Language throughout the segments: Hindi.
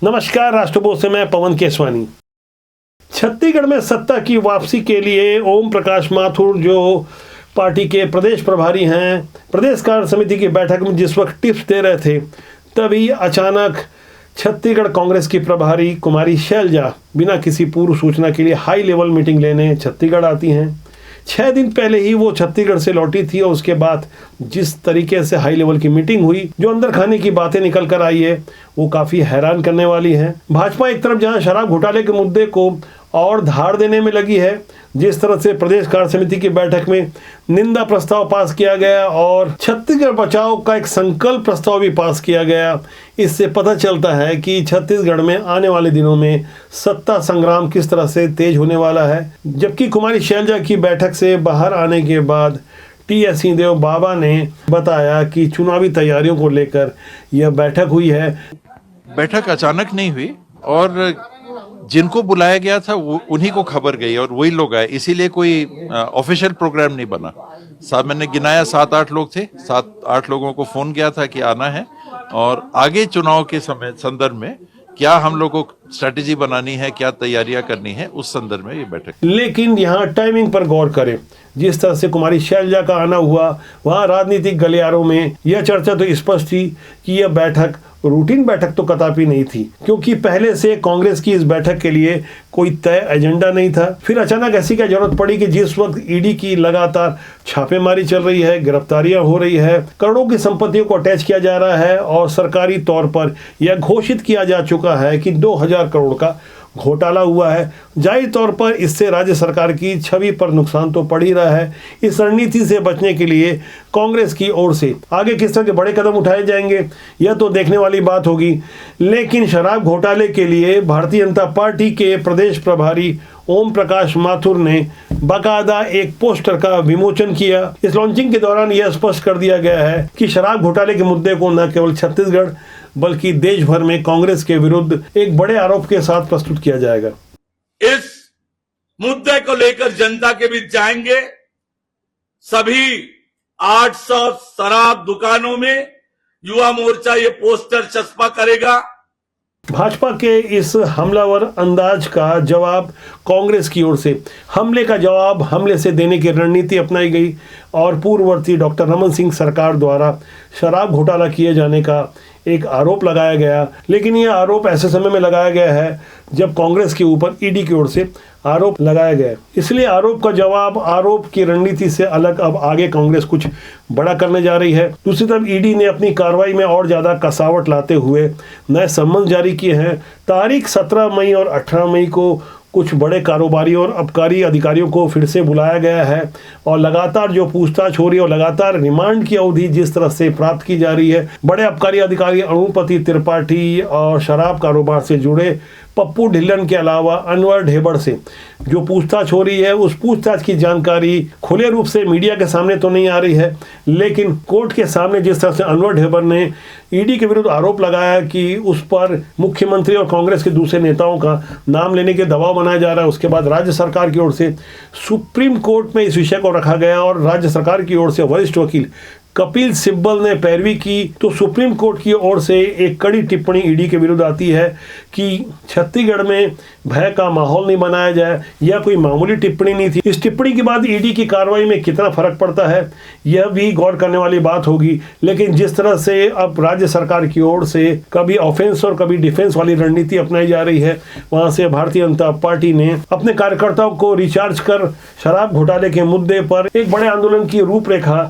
नमस्कार, राष्ट्रबोध से मैं पवन केसवानी। छत्तीसगढ़ में सत्ता की वापसी के लिए ओम प्रकाश माथुर जो पार्टी के प्रदेश प्रभारी हैं, प्रदेश कार्य समिति की बैठक में जिस वक्त टिप्स दे रहे थे, तभी अचानक छत्तीसगढ़ कांग्रेस की प्रभारी कुमारी शैलजा बिना किसी पूर्व सूचना के लिए हाई लेवल मीटिंग लेने छत्तीसगढ़ आती हैं। 6 दिन पहले ही वो छत्तीसगढ़ से लौटी थी और उसके बाद जिस तरीके से हाई लेवल की मीटिंग हुई, जो अंदर खाने की बातें निकल कर आई है, वो काफी हैरान करने वाली है। भाजपा एक तरफ जहां शराब घोटाले के मुद्दे को और धार देने में लगी है, जिस तरह से प्रदेश कार्य समिति की बैठक में निंदा प्रस्ताव पास किया गया और छत्तीसगढ़ बचाओ का एक संकल्प प्रस्ताव भी पास किया गया, इससे पता चलता है कि छत्तीसगढ़ में आने वाले दिनों में सत्ता संग्राम किस तरह से तेज होने वाला है। जबकि कुमारी शैलजा की बैठक से बाहर आने के बाद टी.एस. सिंहदेव बाबा ने बताया कि चुनावी तैयारियों को लेकर यह बैठक हुई है। बैठक अचानक नहीं हुई और जिनको बुलाया गया था वो उन्हीं को खबर गई और वही लोग आए, इसीलिए कोई ऑफिशियल प्रोग्राम नहीं बना। साहब मैंने गिनाया 7-8 लोग थे, 7-8 लोगों को फोन किया था कि आना है और आगे चुनाव के समय संदर्भ में क्या हम लोगों को स्ट्रेटेजी बनानी है, क्या तैयारियां करनी है, उस संदर्भ में ये बैठक। लेकिन यहाँ टाइमिंग पर गौर करें। जिस तरह से कुमारी शैलजा का आना हुआ, वहाँ राजनीतिक गलियारों में यह चर्चा तो स्पष्ट थी कि यह बैठक रूटीन बैठक तो कदापि नहीं थी, क्योंकि पहले से कांग्रेस की इस बैठक के लिए कोई तय एजेंडा नहीं था। फिर अचानक ऐसी क्या जरूरत पड़ी कि जिस वक्त ईडी की लगातार छापेमारी चल रही है, गिरफ्तारियां हो रही है, करोड़ों की संपत्तियों को अटैच किया जा रहा है और सरकारी तौर पर यह घोषित किया जा चुका है कि 2000 करोड़ का घोटाला हुआ है। जाहिर तौर पर इससे राज्य सरकार की छवि पर नुकसान तो पड़ ही रहा है। इस रणनीति से बचने के लिए कांग्रेस की ओर से आगे किस तरह के बड़े कदम उठाए जाएंगे, यह तो देखने वाली बात होगी। लेकिन शराब घोटाले के लिए भारतीय जनता पार्टी के प्रदेश प्रभारी ओम प्रकाश माथुर ने बाकायदा एक पोस्टर का विमोचन किया। इस लॉन्चिंग के दौरान यह स्पष्ट कर दिया गया है कि शराब घोटाले के मुद्दे को न केवल छत्तीसगढ़ बल्कि देश भर में कांग्रेस के विरुद्ध एक बड़े आरोप के साथ प्रस्तुत किया जाएगा। इस मुद्दे को लेकर जनता के बीच जाएंगे। सभी 800 शराब दुकानों में युवा मोर्चा ये पोस्टर चस्पा करेगा। भाजपा के इस हमलावर अंदाज का जवाब कांग्रेस की ओर से हमले का जवाब हमले से देने की रणनीति अपनाई गई और पूर्ववर्ती डॉक्टर रमन सिंह सरकार द्वारा शराब घोटाला किए जाने का एक आरोप लगाया गया। लेकिन यह आरोप ऐसे समय में लगाया गया है जब कांग्रेस के ऊपर ईडी की ओर से आरोप लगाया गया, इसलिए आरोप का जवाब आरोप की रणनीति से अलग अब आगे कांग्रेस कुछ बड़ा करने जा रही है। दूसरी तरफ ईडी ने अपनी कार्रवाई में और ज्यादा कसावट लाते हुए नए सम्मन जारी किए हैं। तारीख 17 मई और 18 मई को कुछ बड़े कारोबारियों और आबकारी अधिकारियों को फिर से बुलाया गया है और लगातार जो पूछताछ हो रही है और लगातार रिमांड की अवधि जिस तरह से प्राप्त की जा रही है, बड़े आबकारी अधिकारी अरुणपति त्रिपाठी और शराब कारोबार से जुड़े पप्पू ढिल्लन के अलावा अनवर ढेबर से जो पूछताछ हो रही है, उस पूछताछ की जानकारी खुले रूप से मीडिया के सामने तो नहीं आ रही है, लेकिन कोर्ट के सामने जिस तरह से अनवर ढेबर ने ईडी के विरुद्ध आरोप लगाया कि उस पर मुख्यमंत्री और कांग्रेस के दूसरे नेताओं का नाम लेने के दबाव बनाया जा रहा है। उसके बाद राज्य सरकार की ओर से सुप्रीम कोर्ट में इस विषय को रखा गया और राज्य सरकार की ओर से वरिष्ठ वकील कपिल सिब्बल ने पैरवी की, तो सुप्रीम कोर्ट की ओर से एक कड़ी टिप्पणी ईडी के विरुद्ध आती है कि छत्तीसगढ़ में भय का माहौल नहीं बनाया जाए। यह कोई मामूली टिप्पणी नहीं थी। इस टिप्पणी के बाद ईडी की कार्रवाई में कितना फर्क पड़ता है, यह भी गौर करने वाली बात होगी। लेकिन जिस तरह से अब राज्य सरकार की ओर से कभी ऑफेंस और कभी डिफेंस वाली रणनीति अपनाई जा रही है, वहां से भारतीय जनता पार्टी ने अपने कार्यकर्ताओं को रिचार्ज कर शराब घोटाले के मुद्दे पर एक बड़े आंदोलन की रूपरेखा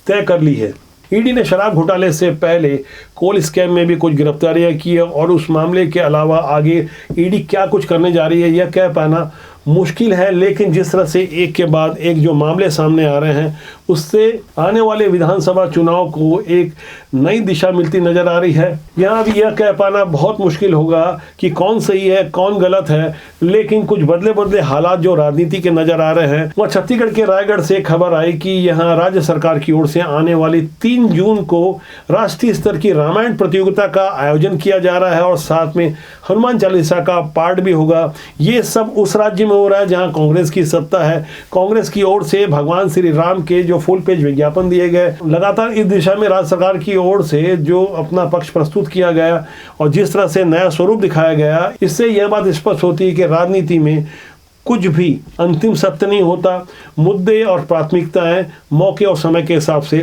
तय कर ली है। ईडी ने शराब घोटाले से पहले कोल स्कैम में भी कुछ गिरफ्तारियां की है और उस मामले के अलावा आगे ईडी क्या कुछ करने जा रही है यह कह पाना मुश्किल है। लेकिन जिस तरह से एक के बाद एक जो मामले सामने आ रहे हैं, उससे आने वाले विधानसभा चुनाव को एक नई दिशा मिलती नजर आ रही है। यहाँ भी यह कह पाना बहुत मुश्किल होगा कि कौन सही है कौन गलत है, लेकिन कुछ बदले बदले हालात जो राजनीति के नजर आ रहे हैं। वह छत्तीसगढ़ के रायगढ़ से खबर आई कि यहाँ राज्य सरकार की ओर से आने वाली 3 जून को राष्ट्रीय स्तर की रामायण प्रतियोगिता का आयोजन किया जा रहा है और साथ में हनुमान चालीसा का पाठ भी होगा। ये सब उस राज्य में में हो रहा है जहां कांग्रेस की सत्ता है। कांग्रेस की ओर से भगवान श्री राम के जो फुल पेज विज्ञापन दिए गए, लगातार इस दिशा में राज्य सरकार की ओर से जो अपना पक्ष प्रस्तुत किया गया और जिस तरह से नया स्वरूप दिखाया गया, इससे यह बात स्पष्ट होती है कि राजनीति में कुछ भी अंतिम सत्य नहीं होता। मुद्दे और प्राथमिकताएं मौके और समय के हिसाब से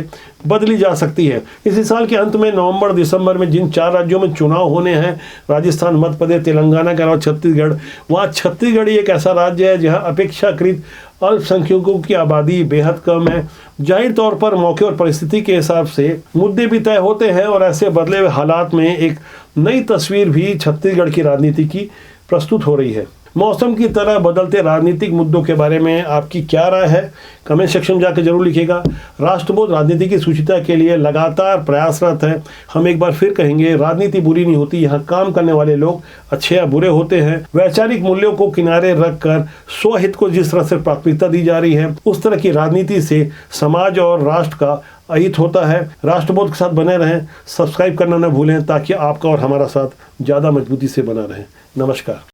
बदली जा सकती है। इसी साल के अंत में नवंबर दिसंबर में जिन 4 राज्यों में चुनाव होने हैं, राजस्थान, मध्य प्रदेश, तेलंगाना के अलावा छत्तीसगढ़, वहाँ छत्तीसगढ़ एक ऐसा राज्य है जहाँ अपेक्षाकृत अल्पसंख्यकों की आबादी बेहद कम है। जाहिर तौर पर मौके और परिस्थिति के हिसाब से मुद्दे भी तय होते हैं और ऐसे बदले हुए हालात में एक नई तस्वीर भी छत्तीसगढ़ की राजनीति की प्रस्तुत हो रही है। मौसम की तरह बदलते राजनीतिक मुद्दों के बारे में आपकी क्या राय है, कमेंट सेक्शन में जाकर जरूर लिखिएगा। राष्ट्रबोध राजनीति की सुचिता के लिए लगातार प्रयासरत है। हम एक बार फिर कहेंगे, राजनीति बुरी नहीं होती, यहाँ काम करने वाले लोग अच्छे या बुरे होते हैं। वैचारिक मूल्यों को किनारे रखकर स्वहित को जिस तरह से प्राथमिकता दी जा रही है, उस तरह की राजनीति से समाज और राष्ट्र का अहित होता है। राष्ट्रबोध के साथ बने रहें, सब्सक्राइब करना न भूलें ताकि आपका और हमारा साथ ज़्यादा मजबूती से बना रहे। नमस्कार।